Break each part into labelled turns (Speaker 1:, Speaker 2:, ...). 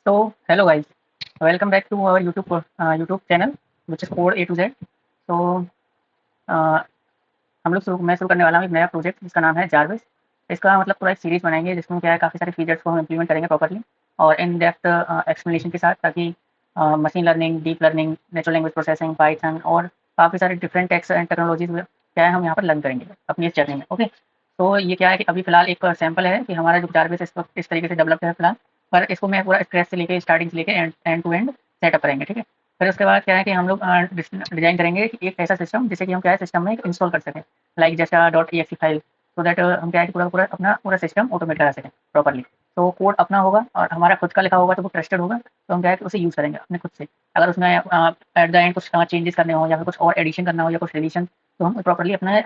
Speaker 1: So, hello guys, welcome back to our YouTube channel, which is Code A to Z. So, uh, मैं शुरू करने वाला हूँ एक नया प्रोजेक्ट जिसका नाम है जारविस। इसका मतलब पूरा एक सीरीज बनाएंगे जिसमें क्या है काफ़ी सारे फीचर्स को हम इम्प्लीमेंट करेंगे प्रॉपर्ली और इन डेप्थ एक्सप्लेनेशन के साथ, ताकि machine learning, deep learning, natural language processing, Python और काफ़ी सारे डिफरेंट टेक्स एंड टेक्नोलॉजीज क्या है हम यहाँ पर लर्न करेंगे अपनी इस जर्नी में। ओके, तो ये क्या है कि अभी फिलहाल एक सैंपल है कि हमारा जो जारविस इस वक्त इस तरीके से डेवलप है फिलहाल, पर इसको मैं पूरा स्क्रैच से लेके स्टार्टिंग से लेके एंड टू एंड सेटअप करेंगे। ठीक है, फिर उसके बाद क्या है कि हम लोग डिजाइन करेंगे कि एक ऐसा सिस्टम जिसे कि हम क्या है सिस्टम में इंस्टॉल कर सकें, लाइक जैसा dot E X E file, so that हम क्या है कि पूरा पूरा अपना पूरा सिस्टम ऑटोमेट करा सकें प्रॉपर्ली। तो कोड अपना होगा और हमारा खुद का लिखा होगा तो वो ट्रस्टेड होगा, तो हम क्या है कि उसे यूज़ करेंगे अपने खुद से। अगर उसमें एट द एंड कुछ चेंजेस करने हो या फिर कुछ और एडिशन करना हो या कुछ डिलीशन, तो हम प्रॉपर्ली अपना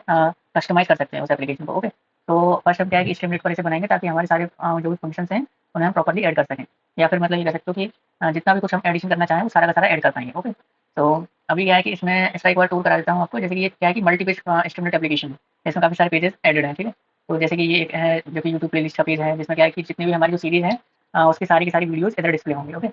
Speaker 1: कस्टमाइज कर सकते हैं उस एप्लीकेशन को। ओके, तो फर्स्ट हम क्या है कि स्टेमलेट पर इसे बनाएंगे ताकि हमारे सारे जो भी फंक्शंस हैं उन्हें हम प्रॉपर्ली ऐड कर सकें, या फिर मतलब ये कह सकते हो कि जितना भी कुछ हम एडिशन करना चाहें वो सारा का सारा ऐड कर पाएंगे। ओके, तो अभी क्या है कि इसमें इसका एक बार टूल करा देता हूँ आपको। जैसे कि ये क्या है कि मल्टी पेज स्टेमलेट एप्लीकेशन है, इसमें काफ़ी सारे पेजेस एडेड हैं। ठीक है, तो जैसे कि ये एक है जो कि यूट्यूब प्लेलिस्ट का पेज है, जिसमें क्या है कि जितनी भी हमारी जो सीरीज़ है उसकी सारी की सारी वीडियोज़ इधर डिस्प्ले होंगी। ओके,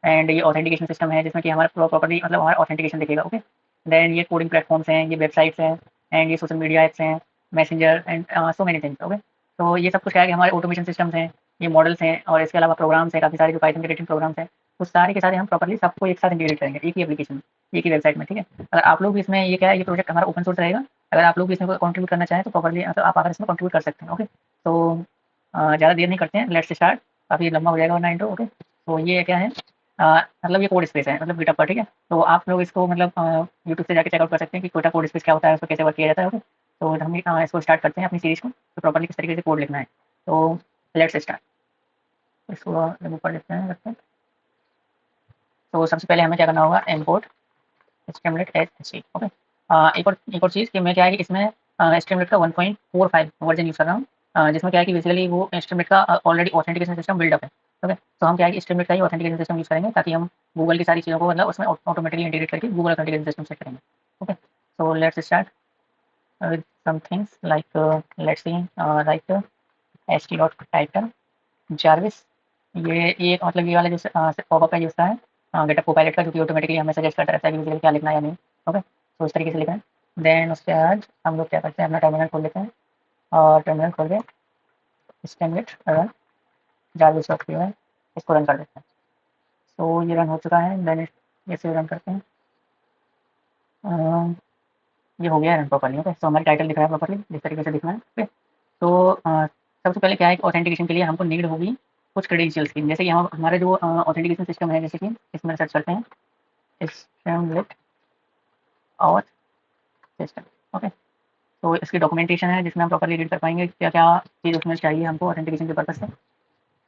Speaker 1: एंड ये ऑथेंटिकेशन सिस्टम है जिसमें कि हमारा प्रॉपर्टी मतलब हमारा ऑथेंटिकेशन दिखेगा। ओके, देन ये कोडिंग प्लेटफॉर्म्स हैं, ये वेबसाइट्स हैं, एंड ये सोशल मीडिया ऐप्स हैं, messenger and so many things. Okay, तो ये सब कुछ क्या है कि हमारे ऑटोमेशन सिस्टम्स हैं, ये मॉडल्स हैं, और इसके अलावा प्रोग्राम्स हैं, काफ़ी सारे जो पाइथन के रिलेटेड प्रोग्राम्स हैं, तो सारे के सारे हम प्रॉपर्ली सबको एक साथ इंटीग्रेट करेंगे एक ही एप्लीकेशन में, एक ही वेबसाइट में। ठीक है, अगर आप लोग भी इसमें ये क्या है ये प्रोजेक्ट हमारा ओपन सोर्स रहेगा, अगर आप लोग भी इसमें कंट्रीब्यूट करना चाहें तो प्रॉपर्ली मतलब आप आकर इसमें कंट्रीब्यूट कर सकते हैं। ओके, तो ज़्यादा देर नहीं करते हैं, लेट्स स्टार्ट। काफ़ी लंबा हो जाएगा वरना इंट्रो। ओके, तो ये क्या है मतलब ये कोड स्पेस है मतलब गिटहब पर। ठीक है, तो आप लोग इसको मतलब यूट्यूब से जाके चेकआउट कर सकते हैं कि कोटा कोड स्पेस क्या होता है, उसको कैसे वर्क किया जाता है। ओके, तो हम इसको स्टार्ट करते हैं अपनी सीरीज़ को, तो प्रॉपर्ली किस तरीके से कोड लिखना है। तो लेट्स स्टार्ट, इसको ऊपर लिखते हैं रखते हैं। तो सबसे पहले हमें क्या करना होगा, import streamlit as HT. Okay, एक और चीज़ कि मैं क्या है कि इसमें स्ट्रीमलेट का 1.45 वर्जन यूज़ कर रहा हूँ, जिसमें क्या है कि बेसिकली वो स्ट्रीमलेट का ऑलरेडी ऑथेंटिकेशन सिस्टम बिल्डअप है। ओके, तो हम क्या है कि स्ट्रीमलेट का ही ऑथेंटिकेशन सिस्टम यूज़ करेंगे ताकि हम गूगल की सारी चीज़ों को मतलब उसमें ऑटोमेटिकली इंटीग्रेट करके गूगल ऑथेंटिकेशन सिस्टम सेट करेंगे। Okay, so let's start with some things like let's see right HT dot title Jarvis. ये मतलब ये वाला जो पॉपअप है ये उसका है गेटअप कोपायलट का, जो कि ऑटोमेटिकली हमें सजेस्ट करता रहता है कि बेसिकली क्या लिखना है या नहीं। ओके, तो इस तरीके से लिखा है। देन उसके बाद हम लोग क्या करते हैं, अपना टर्मिनल खोल लेते हैं और टर्मिनल खोल के standard run Jarvis dot P इसको रन कर देते हैं। तो ये रन हो चुका है। देन इसे रन करते हैं। ये हो गया है रन प्रॉपर्ली। ओके, तो हमारी टाइटल दिख रहा है प्रॉपर्ली जिस तरीके से दिखना है। ओके, तो सबसे पहले क्या है ऑथेंटिकेशन के लिए हमको नीड होगी कुछ क्रेडेंशियल्स की। जैसे कि हम हमारे जो ऑथेंटिकेशन सिस्टम है, जैसे कि इसमें सर्च करते हैं स्ट्रीमलेट और सिस्टम। ओके, तो इसकी डॉक्यूमेंटेशन है जिसमें हम प्रॉपर्ली रीड कर पाएंगे क्या क्या चीज़ उसमें चाहिए हमको ऑथेंटिकेशन के पर्पज से।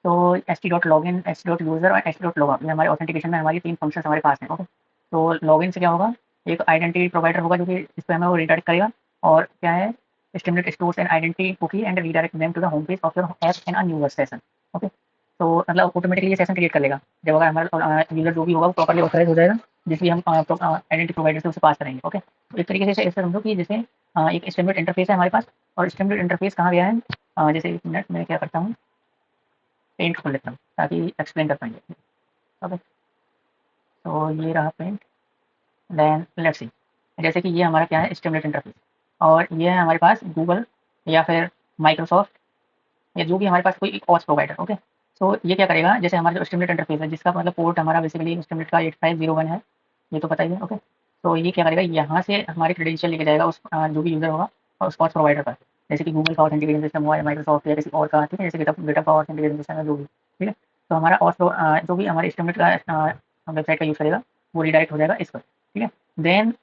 Speaker 1: तो S T dot log in, S T dot user और एस टी डॉट लॉग, ये हमारे ऑथेंटिकेशन में हमारी 3 फंक्शन हमारे पास हैं। ओके, तो लॉगिन से क्या होगा, एक आइडेंटिटी प्रोवाइडर होगा जो कि इस पर हमें वो रिडायरेक्ट करेगा, और क्या है stimulate stores and identity cookie and redirect them to the home page of your app in a new session. Okay, तो मतलब ऑटोमेटिकली ये सेशन क्रिएट कर लेगा जब अगर हमारा यूज़र जो भी होगा वो प्रॉपर्ली ऑथराइज हो जाएगा, जिसकी हम आइडेंटिटी प्रोवाइडर से उसे पास करेंगे। ओके, तो एक तरीके से ऐसे समझो कि जैसे एक स्टिमुलेट इंटरफेस है हमारे पास, और स्टिमुलेट इंटरफेस कहाँ गया है, जैसे एक मिनट में क्या करता हूँ, पेंट खोल लेता हूँ ताकि एक्सप्लेन कर पाएंगे। ओके, तो ये रहा पेंट। देन लेट्स सी, जैसे कि ये हमारा क्या है स्टिमुलेट इंटरफेस, और ये है हमारे पास गूगल या फिर माइक्रोसॉफ्ट या जो भी हमारे पास कोई एक ऑस प्रोवाइडर। ओके, सो ये क्या करेगा, जैसे हमारा जो स्टिमुलेट इंटरफेस है जिसका मतलब पोर्ट हमारा बेसिकली स्टिमुलेट का 8501 है, ये तो पता ही है। ओके, तो ये क्या करेगा, यहाँ से हमारे क्रेडेंशियल लेके जाएगा उस जो भी यूज़र होगा और उस ऑस प्रोवाइडर पर, जैसे कि गूगल का ऑथेंटिकेशन सिस्टम हुआ या माइक्रोसॉफ्ट या किसी और का। ठीक है, जैसे गिटहब का ऑथेंटिकेशन सिस्टम है जो भी। ठीक है, तो हमारा ऑस जो भी हमारे स्टिमुलेट का वेबसाइट का यूज़ करेगा वो रिडायरेक्ट हो जाएगा इस पर। ठीक है, देन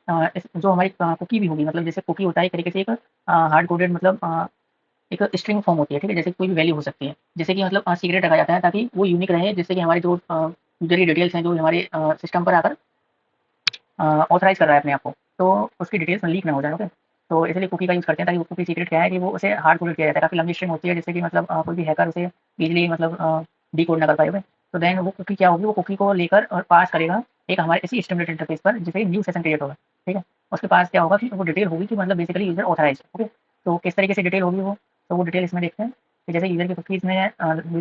Speaker 1: जो हमारी कुकी भी होगी, मतलब जैसे कुकी होता है एक तरीके से एक हार्ड कोडेड मतलब एक स्ट्रिंग फॉर्म होती है। ठीक है, जैसे कोई भी वैल्यू हो सकती है, जैसे कि मतलब सीक्रेट रखा जाता है ताकि वो यूनिक रहे, जिससे कि हमारे जो यूजर की डिटेल्स हैं जो हमारे सिस्टम पर आकर ऑथराइज कर रहा है अपने आप को, तो उसकी डिटेल्स लीक ना हो जाए। ओके, तो इसलिए कुकी का यूज़ करते हैं ताकि वो कुकी सीक्रेट क्या है कि वो उसे हार्ड कोडेड किया जाता है, काफ़ी लंबी स्ट्रिंग होती है जिससे कि मतलब कोई भी हैकर उसे ईजिली मतलब डिकोड ना कर पाए। ओके, तो देन वो कुकी क्या होगी, वो कुकी को लेकर और पास करेगा एक हमारे इसी स्टिमुलेट इंटरफेस पर, जिससे न्यू सेशन क्रिएट होगा। ठीक है, उसके पास क्या होगा कि वो डिटेल होगी कि मतलब बेसिकली यूजर ऑथराइज। ओके, तो किस तरीके से डिटेल होगी वो, तो वो डिटेल इसमें देखते हैं। कि जैसे यूज़र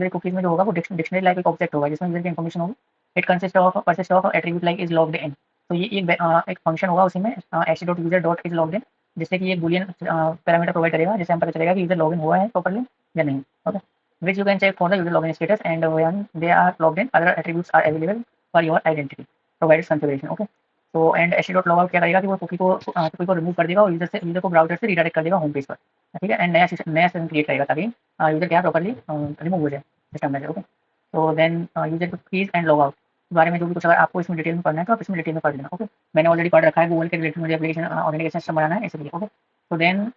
Speaker 1: कुकीज़ में जो होगा वो डिक्शनरी लाइक एक ऑब्जेक्ट होगा जिसमें यूज़र की इन्फॉर्मेशन होगी। It consist of attribute like is logged in. तो ये एक फ़ंक्शन होगा उसी में एच.यूज़र.इज़ लॉग्ड इन, जिससे कि ये बूलियन पैरामीटर प्रोवाइड करेगा, जिससे हमें पता चलेगा कि यूज़र लॉगिन हुआ है प्रॉपर्ली या नहीं। Okay, which you can check for the user login status and when they are logged in other attributes are available for your identity provided configuration. Okay, तो एंड एच.लॉगआउट क्या करेगा कि वो cookie को रिमूव कर देगा और यूज़र को ब्राउज़र से रीडायरेक्ट कर देगा होम पेज पर। ठीक है, एंड नया सेशन क्रिएट करेगा ताकि यूज़र क्या प्रॉपर्ली रिमूव हो जाए सिस्टम में से। ओके, तो then user cookies and log out के बारे में जो भी कुछ अगर आपको इसमें डिटेल में पढ़ना है तो आप इसमें डिटेल में पढ़ लेना। ओके, मैंने ऑलरेडी पढ़ रखा है गूगल के रिलेटेड, मुझे एप्लीकेशन ऑथेंटिकेशन सिस्टम बनाना है इसलिए। ओके, तो देन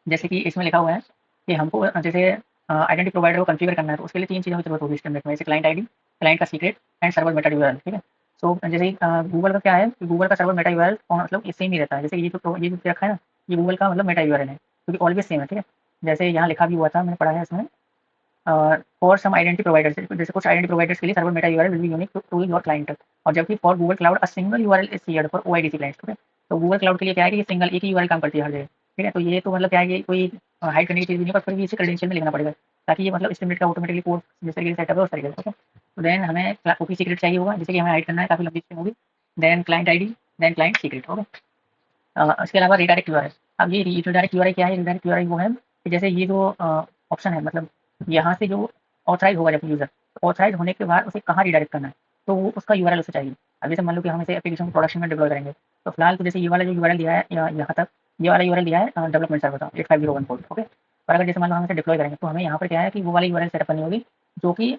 Speaker 1: जैसे कि इसमें लिखा हुआ है कि हमको जैसे आइडेंटिटी प्रोवाइडर को कॉन्फ़िगर करना है तो उसके लिए 3 चीज़ों की ज़रूरत होगी सिस्टम में, जैसे क्लाइंट आईडी, क्लाइंट का secret and server meta URL. ठीक है, सो जैसे गूगल का क्या है कि गूगल का सर्वर मेटा यूआरएल मतलब ये सेम ही रहता है। जैसे ये जो रखा है ना, ये गूगल का मतलब मेटा यूआरएल है, क्योंकि ऑलवेज सेम है। ठीक है, जैसे यहाँ लिखा भी हुआ था, मैंने पढ़ा है इसमें, फॉर सम आइडेंटिटी प्रोवाइडर्स, जैसे कुछ आइडेंटिटी प्रोवाइडर्स के लिए server meta URL will be unique to your client, और जबकि for Google cloud a single URL is shared for OIDC clients. ठीक है, तो गूगल क्लाउड के लिए क्या है कि ये सिंगल एक ही यूआरएल काम करती है हर जगह। ठीक है, तो ये तो मतलब क्या है कि कोई हाइड करने की चीज़ भी नहीं है, पर फिर भी इसे क्रेडेंशियल में लिखना पड़ेगा ताकि ये मतलब स्टिमुलेट का ऑटोमेटिकली कोड जिस तरीके से सेटअप है उस तरीके से। ओके, तो देन हमें कुकी सीक्रेट चाहिए होगा जिसे कि हमें हाइड करना है, काफ़ी लंबी स्ट्रिंग होगी। Then client ID, then client secret. Okay, इसके अलावा रीडायरेक्ट यूआरएल। अब ये रीडायरेक्ट यूआरएल क्या है? रीडायरेक्ट यूआरएल वो है कि जैसे ये जो ऑप्शन है, मतलब यहाँ से जो ऑथराइज़ होगा जब यूज़र, तो ऑथराइज़ होने के बाद उसे कहाँ रीडायरेक्ट करना है, तो वो उसका यूआरएल उसे चाहिए। अब जैसे मान लो कि हम इसे एप्लीकेशन को प्रोडक्शन में डिप्लॉय करेंगे, तो फिलहाल तो जैसे ये वाला जो यूआरएल दिया है यहाँ तक, ये वाला यूआरएल दिया है डेवलपमेंट सर्वर का 8501 पोर्ट। ओके, पर अगर जैसे मान लो हम इसे डिप्लॉय करेंगे तो हमें यहाँ पर क्या है कि वो वाली यूआरएल सेटअप करनी होगी जो कि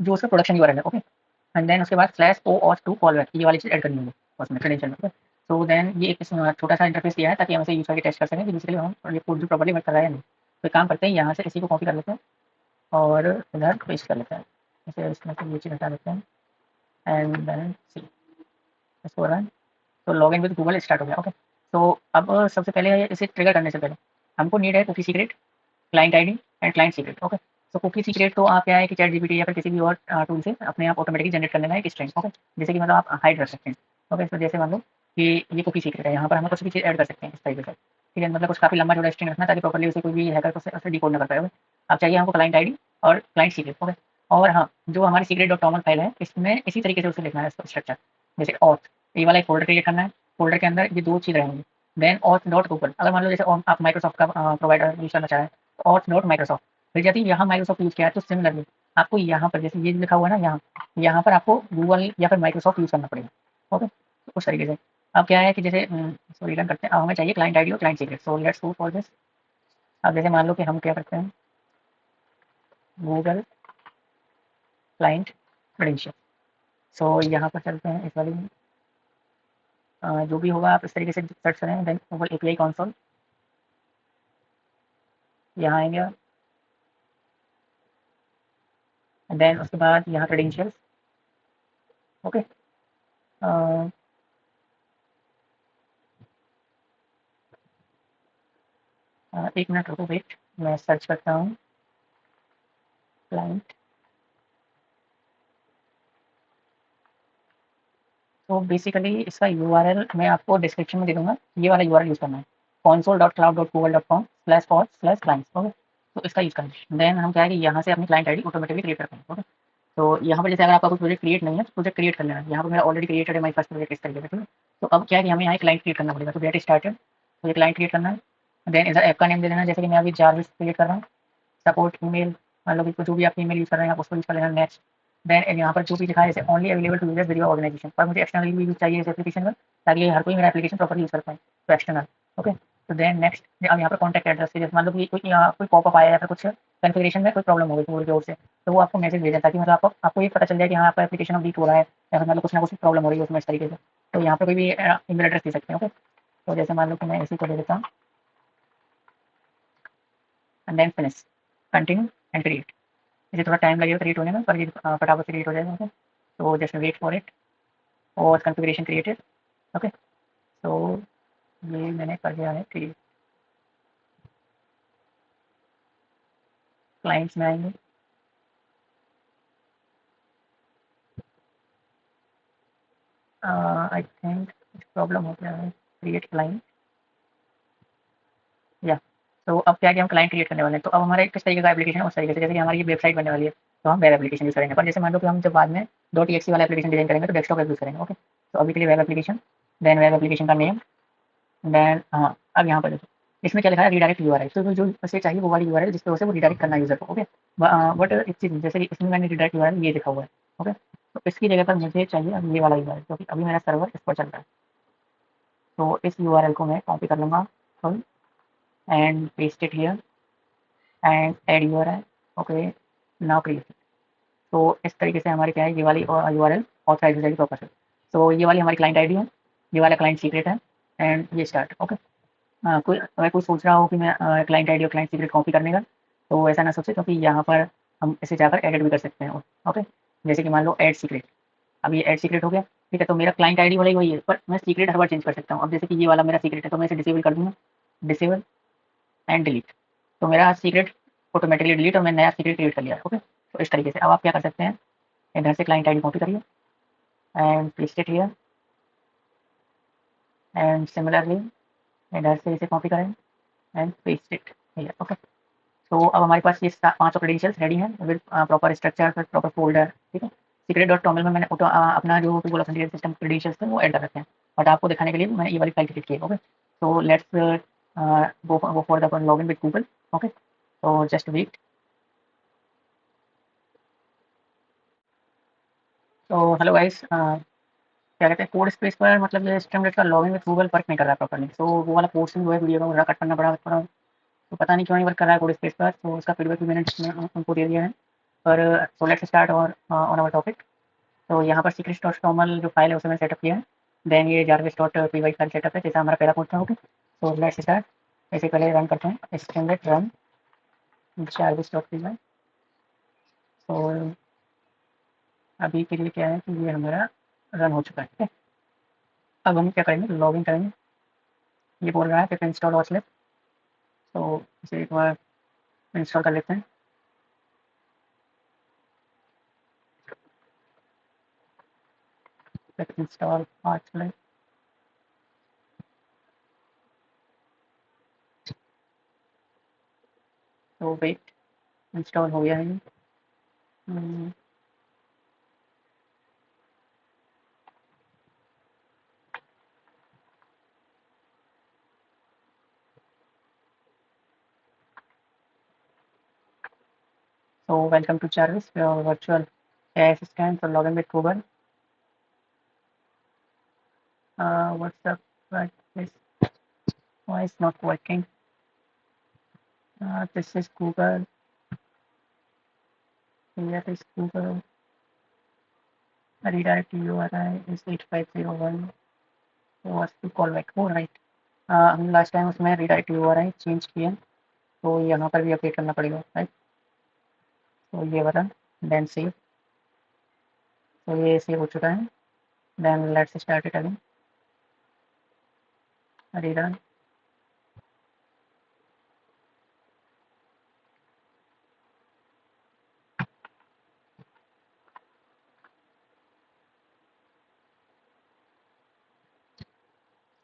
Speaker 1: जो उसका प्रोडक्शन यूआरएल है। ओके, एंड देन उसके बाद slash O auth two callback ये वाली चीज़ ऐड करनी होगी उसमें क्रेडेंशियल में। सो देन ये एक छोटा सा इंटरफेस दिया है ताकि हम इसे यूज़ करके टेस्ट कर सकें कि बेसिकली हम ये कोड भी प्रॉपर्ली वर्क कर रहा है या नहीं। तो एक काम करते हैं, यहाँ से इसी को कॉपी कर लेते हैं और इधर पेस्ट कर लेते हैं। इसे इसमें से ये चीज़ हटा देते हैं एंड देन सी इसको रन। तो लॉगिन विद गूगल स्टार्ट हो गया। ओके, तो अब सबसे पहले इसे ट्रिगर करने से पहले हमको नीड है cookie secret, client ID and client secret. Okay, तो कुकी सीक्रेट तो आप क्या है कि चैट जीपीटी या फिर किसी भी और टूल से अपने आप ऑटोमेटिकली जनरेट कर लेना है एक स्ट्रिंग। ओके, जैसे कि मतलब आप हाइड कर सकते हैं। ओके, तो जैसे मान लो कि ये कुकी सीक्रेट है, यहाँ पर हम कुछ भी चीज़ ऐड कर सकते हैं इस तरीके से। ठीक है, मतलब कुछ काफ़ी लंबा जोड़ा स्ट्रिंग रखना ताकि प्रॉपर्ली उसे कोई भी हैकर उसे डिकोड ना कर पाए। ओके, अब चाहिए हमको क्लाइंट आईडी और क्लाइंट सीक्रेट। ओके, और हाँ, जो हमारी सीक्रेट डॉट टॉमल फाइल है इसमें इसी तरीके से उसे लिखना है स्ट्रक्चर, जैसे ऑथ ये वाला एक फोल्डर क्रिएट करना है, फोल्डर के अंदर ये 2 चीज़ रहेंगी। देन ऑथ डॉट गूगल, अगर मान लो जैसे आप माइक्रोसॉफ्ट का प्रोवाइडर यूज़ करना चाहें तो ऑथ डॉट माइक्रोसॉफ्ट। फिर यदि यहाँ माइक्रोसॉफ्ट यूज़ किया है तो सिमिलरली आपको यहाँ पर जैसे ये लिखा हुआ है ना, यहाँ पर आपको गूगल या फिर माइक्रोसॉफ्ट यूज़ करना पड़ेगा। ओके, तो उस तरीके से अब क्या है कि जैसे इसको रिटर्न करते हैं, अब हमें चाहिए क्लाइंट आईडी और client secret. So let's go for this. अब जैसे मान लो कि हम क्या करते हैं, गूगल क्लाइंट क्रेडेंशियल। सो यहाँ पर चलते हैं, इस वाली जो भी होगा आप इस तरीके से सर्च करें। देन गूगल एपीआई कंसोल, यहाँ आएंगे आप, देन उसके बाद यहाँ क्रेडेंशियल्स। ओके, एक मिनट रुको, वेट, मैं सर्च करता हूँ क्लाइंट। तो बेसिकली इसका यूआरएल मैं आपको डिस्क्रिप्शन में दे दूँगा, ये वाला यूआरएल यूज़ करना है, console.cloud.google.com/for/clients। ओके, तो इसका यूज़ करना है। देन हम क्या है कि यहाँ से अपनी क्लाइंट आईडी ऑटोमेटिकली क्रिएट करते हैं। ओके, तो यहाँ पर जैसे अगर आपका कोई प्रोजेक्ट क्रिएट नहीं है तो प्रोजेक्ट क्रिएट कर लेना है। यहाँ पर मेरा ऑलरेडी क्रिएटेड है माई फर्स्ट प्रोजेक्ट इस तरीके से। ठीक है, तो अब क्या है कि हमें यहाँ एक क्लाइंट क्रिएट करना पड़ेगा। तो गेट स्टार्टेड, तो ये क्लाइंट क्रिएट करना है। देन इधर ऐप का नेम दे देना, जैसे कि मैं अभी जारविस क्रिएट कर रहा हूँ। सपोर्ट ईमेल, मान लो कि जो भी आप ईमेल यूज़ कर रहे हैं आप उसको यूज़ कर लेना। नेक्स्ट, देन यहाँ पर जो भी लिखा है जैसे only available to users with your organisation, पर मुझे एक्सटर्नली भी यूज़ चाहिए इस एप्लीकेशन में ताकि हर कोई मेरा एप्लीकेशन प्रॉपर्ली यूज़ कर पाए, तो एक्सटर्नल। ओके, तो देन नेक्स्ट, अब यहाँ पर कॉन्टैक्ट एड्रेस से जैसे मान लो कि कोई पॉपअप आया या फिर कुछ कॉन्फ़िगरेशन में कोई प्रॉब्लम हो गई गूगल की ओर से, तो वो आपको मैसेज भेजा ताकि मतलब आपको ये पता चल जाए कि हाँ, आपका एप्लीकेशन अब लीक हो रहा है या फिर मतलब कुछ ना कुछ प्रॉब्लम हो रही है उसमें इस तरीके से। तो यहाँ पे कोई भी ईमेल एड्रेस दे सकते हैं। ओके, तो जैसे मान लो कि मैं इसी को दे देता हूँ and then finish, continue and create. इसे थोड़ा टाइम लगेगा क्रिएट होने में, पर ये फटाफट से क्रिएट हो जाएगा। ओके, तो जस्ट वेट फॉर इट और कॉन्फ़िगरेशन क्रिएटेड। ओके, तो ये मैंने कर दिया है क्रिएट। क्लाइंट्स में आएंगे, आई थिंक कुछ प्रॉब्लम हो गया है, क्रिएट क्लाइंट या तो अब क्या है कि हम क्लाइंट क्रिएट करने वाले हैं, तो अब हमारा किस तरीके का एप्लीकेशन है उस तरीके से, जैसे कि हमारी ये वेबसाइट बनने वाली है, तो हम वेब एप्लीकेशन यूज़ करेंगे। पर जैसे मान लो कि हम जब बाद में .exe वाला एप्लीकेशन डिज़ाइन करेंगे तो डेस्कटॉप ऐप यूज़ करेंगे, ओके। तो अभी के लिए web application, then web application का नेम, देन हाँ, अब यहाँ पर देखो, इसमें क्या लिखा है रीडायरेक्ट यूआरएल, तो जो उसे चाहिए वो वाली यूआरएल जिसकी वजह से वो रीडायरेक्ट करना है यूज़र को, ओके। बट एक चीज़, जैसे कि इसमें मैंने रीडायरेक्ट यूआरएल ये लिखा हुआ है, ओके। तो इसकी जगह पर मुझे चाहिए अब ये वाला यूआरएल, क्योंकि अभी मेरा सर्वर इस पर चल रहा है। तो इस यूआरएल को मैं कॉपी कर लूँगा full and paste it here and add URL, okay, now create. तो इस तरीके से हमारी क्या है, ये वाली यूआरएल ऑथराइज हो जाएगी प्रॉपर से। तो ये वाली हमारी क्लाइंट आईडी है, ये वाला क्लाइंट सीक्रेट है एंड ये स्टार्ट, ओके। कोई अगर कोई सोच रहा हो कि मैं क्लाइंट आईडी और क्लाइंट सीक्रेट कॉपी करने का, तो ऐसा ना सोचे, क्योंकि यहाँ पर हम इसे जाकर एडिट भी कर सकते हैं, ओके। जैसे कि मान लो ऐड सीक्रेट, अब ये ऐड सीक्रेट हो गया, ठीक है। तो मेरा क्लाइंट आईडी वाला ही वही है, पर मैं सीक्रेट हर बार चेंज कर सकता हूँ। अब जैसे कि ये वाला मेरा सीक्रेट है, तो मैं इसे डिसेबल कर दूँगा, डिसेबल एंड डिलीट। तो मेरा सीक्रेट ऑटोमेटिकली डिलीट और मैं नया सीक्रेट क्रिएट कर लिया, ओके। तो इस तरीके से अब आप क्या कर सकते हैं, इधर से क्लाइंट आईडी कॉपी करिए and paste it here and similarly इधर से इसे कॉपी करें and paste it here, okay. तो अब हमारे पास ये पाँचों क्रेडेंशियल्स रेडी हैं with proper structure, proper folder, ठीक है। सीक्रेट डॉट टॉमल में मैंने अपना जो गूगल ऑथेंटिकेशन सिस्टम क्रेडेंशियल्स थे वो ऐड कर रखे हैं, बट आपको दिखाने के लिए मैंने ये वाली फाइल क्रिएट की है, ओके। तो let's go for the login with Google, okay. तो जस्ट वेट। तो हेलो गाइस, क्या कहते हैं, कोड स्पेस पर मतलब ये स्ट्रीमलेट का लॉगिन विद गूगल वर्क नहीं कर रहा है प्रॉपर्ली, तो वो वाला पोर्शन जो है वीडियो का पूरा कट करना पड़ा थोड़ा। तो पता नहीं क्यों नहीं वर्क कर रहा है कोड स्पेस पर, तो उसका फीडबैक भी मैंने उनको दे दिया है। पर सो लेट्स स्टार्ट और ऑन आवर टॉपिक। तो यहाँ पर सीक्रेट डॉट टॉमल जो फाइल है उसे मैंने सेटअप किया है। देन ये Jarvis dot P Y file setup है, जैसा हमारा पहला कोड था, ओके। तो लेट्स स्टार्ट। इसे पहले रन करते हैं, streamlit run Jarvis dot P Y. तो अभी के लिए क्या है कि ये हमारा रन हो चुका है, ठीक है। अब हम क्या करेंगे, लॉगिन करेंगे। ये बोल रहा है कि इंस्टॉल वॉच लिस्ट, तो इसे एक बार इंस्टॉल कर लेते हैं। इंस्टॉल वॉच लिस्ट, तो वेट, इंस्टॉल हो गया है ये। So welcome to Jarvis, your virtual AI assistant for login with Google. What's up? Right, this why is not working? This is Google. Here is Google. Redirect URI is 8501. Was to call back. Oh right. हम last time उसमें redirect URI change किया, तो यहाँ पर भी update करना पड़ेगा, right. तो ये वाला देन सेव, तो ये सेव हो चुका है। Then let's start it again, rerun.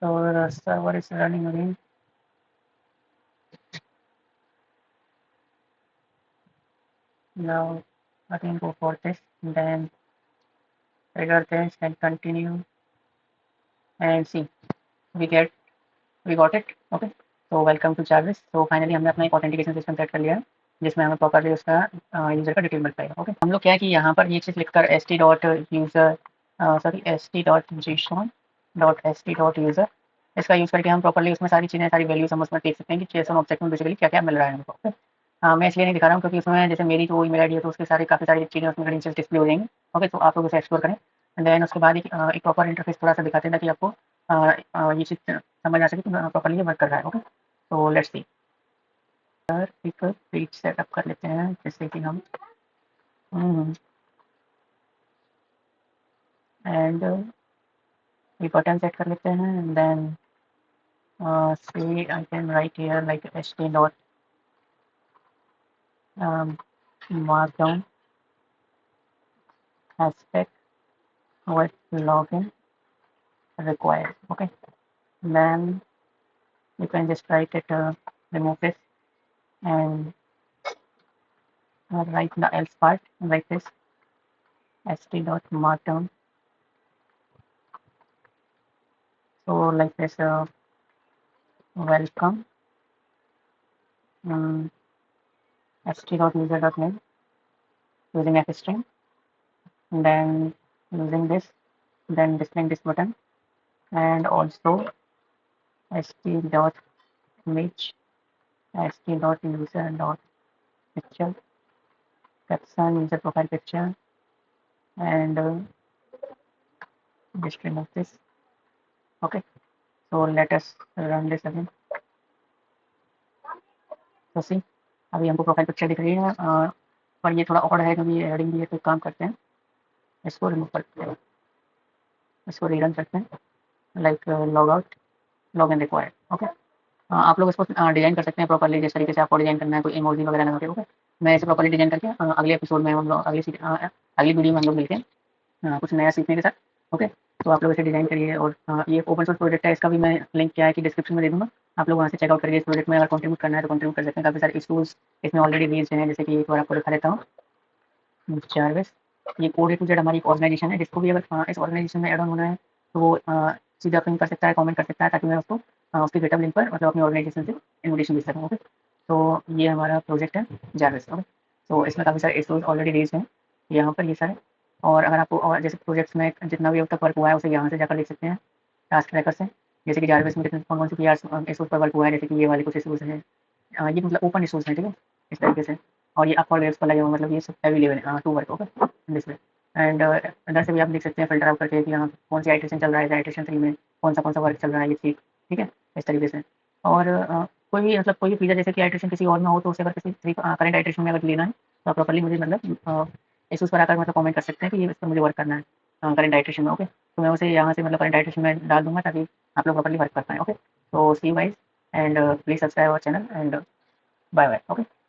Speaker 1: So the server is running again. Now again go for this, then trigger this and continue and see we we got it, okay। तो welcome to चार्विस। तो finally हमने अपना एक authentication system set कर लिया है, जिसमें हमें प्रॉपर्ली उसका यूज़र का डिटेल मिल पाएगा, ओके। हम लोग क्या है कि यहाँ पर ये चीज़ लिखकर st.user इसका यूज़ करके हम प्रॉपर्ली उसमें सारी चीज़ें, सारी वैल्यूज हम उसमें देख सकते हैं कि JSON ऑब्जेक्ट में बेसिकली क्या क्या मिल रहा है हमको, ओके। मैं इसलिए नहीं दिखा रहा हूँ क्योंकि उसमें जैसे मेरी जो ईमेल आईडी है तो उसके सारे काफ़ी सारी चीज़ें उसमें क्रेडेंशियल्स डिस्प्ले हो जाएंगी, ओके। तो आप लोग उसे एक्सप्लोर करें एंड देन उसके बाद एक प्रॉपर इंटरफेस थोड़ा सा दिखाते हैं ताकि आपको ये चीज़ समझ आ सके कि प्रॉपर्ली ये वर्क कर रहा है, ओके। तो लेट्स सी, एक पेज सेटअप कर लेते हैं, जैसे कि हम एंड ये बटन सेट कर लेते हैं and then say I can write here like st dot markdown hashtag with login required, okay. Then you can just write it remove this and write the else part like this, st.markdown. So like this, welcome, um, st.user.name using fstring, and then using this, then displaying this button, and also st.image, st.user.picture, caption user profile picture, and just remove this. Okay, so let us run this again. तो सी अभी हमको profile picture दिख रही है, पर ये थोड़ा odd है क्योंकि ये हेडिंग भी है, तो काम करते हैं, इसको रिमूव करते हैं, इसको रीरन करते हैं, like log out, log in required. Okay, आप लोग इसको डिजाइन कर सकते हैं प्रॉपर्ली, जिस तरीके से आपको डिजाइन करना है, कोई इमोजी वगैरह लगा के। ओके, मैं इसे प्रॉपर्ली डिजाइन करके अगले एपिसोड में हम लोग अगली वीडियो में हम लोग मिलते हैं कुछ नया सीखने के साथ। ओके, तो आप लोग इसे डिजाइन करिए, और ये ओपन सोर्स प्रोजेक्ट है, इसका भी मैं लिंक क्या है कि डिस्क्रिप्शन में दे दूँगा, आप लोग वहाँ से चेकआउट करिए। इस प्रोजेक्ट में अगर कंट्रीब्यूट करना है तो कंट्रीब्यूट कर सकते हैं, काफ़ी सारे टूल्स इसमें ऑलरेडी रील्स हैं, जैसे कि एक बार आपको दिखा देता हूँ, चार्वेस। ये कोड ए टू जेड हमारी एक ऑर्गेनाइजेशन है, जिसको भी अगर इस ऑर्गेनाइजेशन में एड ऑन होना है तो वो सीधा पिंग कर सकता है, कमेंट कर सकता है, ताकि मैं उसको उसके गिटहब लिंक पर मतलब अपनी ऑर्गेनाइजेशन से इन्विटेशन भेज सकूँ। ओके, तो ये हमारा प्रोजेक्ट है जारवेस। ओके, तो इसमें काफ़ी सारे टूल्स ऑलरेडी रील्स हैं यहाँ पर, ये सारे। और अगर आपको और जैसे प्रोजेक्ट्स में जितना भी अब तक वर्क हुआ है उसे यहाँ से जाकर देख सकते हैं टास्क ट्रैकर से, जैसे कि जारवेस में कितने कौन सी पी इशूज़ पर वर्क हुआ है, जैसे कि ये वाले कुछ इशूज़ हैं, ये मतलब ओपन इशूज़ हैं, ठीक है, इस तरीके से। और ये अप और वेव्स पर लगे हुए, मतलब ये सब अवेलेबल है to work. Okay, this way. And अंदर से भी आप देख सकते हैं फिल्टर आउट करके कि यहाँ कौन सी आइट्रेशन चल रहा है, आइट्रेशन 3 में कौन सा वर्क चल रहा है, ये ठीक, ठीक है, इस तरीके से। और कोई भी मतलब कोई भी फीचर जैसे कि आइट्रेशन किसी और में हो, तो उसे अगर किसी करंट आइट्रेशन में अगर लेना है तो आप प्रॉपर्ली मुझे मतलब इशूज़ पर आकर मतलब कमेंट कर सकते हैं कि ये इस पर मुझे वर्क करना है करंट आइट्रेशन में। ओके, तो मैं उसे यहाँ से मतलब करंट आइट्रेशन में डाल दूँगा, ताकि आप लोग प्रॉपर्ली वर्क कर पाएँ। ओके, तो see you guys, and please subscribe our channel, and bye bye. Okay.